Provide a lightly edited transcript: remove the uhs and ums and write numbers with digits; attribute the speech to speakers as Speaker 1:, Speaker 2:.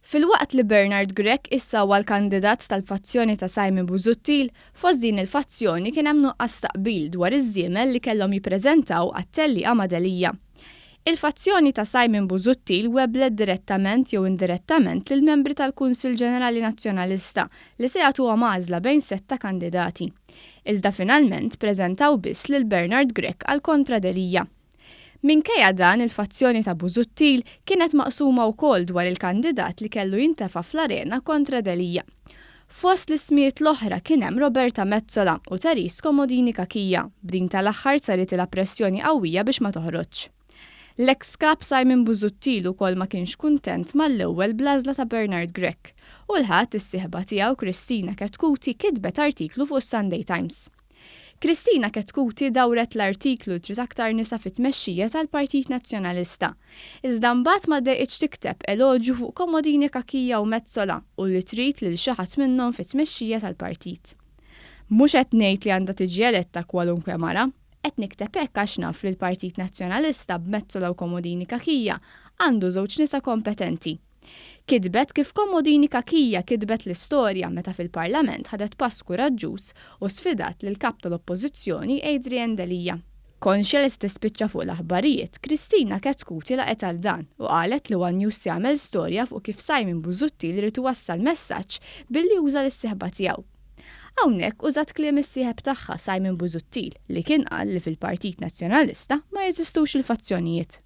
Speaker 1: Fil-waqt li Bernard Grech issa huwa l-kandidat tal-fazzjoni ta' Simon Busuttil, fost din il-fazzjoni kien hemm nuqqas taqbil dwar iż-żiemel li kellhom jippreżentaw għat-tellieqa ma' Delija. Il-fazzjoni ta' Simon Busuttil weblet direttament jew indirettament lil membri tal-Kunsill Ġenerali Nazzjonalista li se jagħtuhom għażla bejn setta kandidati. Iżda finalment ppreżentaw biss lil Bernard Grech għal kontra Delija. Minkejja dan il-fazzjoni ta' Busuttil kienet maqsuma wkoll dwar il-kandidat li kellu jintefa' fl-arena kontra Delija. Fost l-ismijiet l-oħra kien hemm Roberta Mezzola u Therese Komodini Kakija, b'din tal-aħħar saret pressjoni qawwija biex ma toħroġx. L-ex kap Simon Busuttil ukoll ma kienx kuntent mal-ewwel bl-għażla ta' Bernard Grech u l-ħadd is-sieħba tiegħu Kristina Ketkuti kitbet artiklu fuq Sunday Times. Kristina Ketkuti dawret l-artiklu trid aktar nisa fit-tmexxija tal-Partit Nazzjonalista. Iżda mbagħad ma dejqitx tikteb eloġju fuq Komodini Kakija u Mezzola u li trid lil xi ħadd minnhom fit-tmexxija tal-partit. Mhux qed ngħid li għandha tiġi eletta kwalunkwe mara, qed nikteb hekk għax naf li l-Partit Nazzjonalista b'Mezzola u Komodini Kakija għandu żewġ nisa kompetenti. Kitbet kif Komodini Kakija kitbet l-istorja meta fil-Parlament ħadet pass kuraġġuż u sfidat lil kap tal-Oppożizzjoni Adrian Delija. Konxja li tispiċċa fuq l-aħbarijiet, Kristina Ketkuti laqet għal dan u qalet li One News jagħmel storja fuq kif Simon Busuttil irid iwassal messaġġ billi juża l-sieħba tiegħu. Hawnhekk użat kliem is-sieħeb tagħha Simon Busuttil li kien qal li fil-Partit Nazzjonalista ma jeżistux il-fazzjonijiet.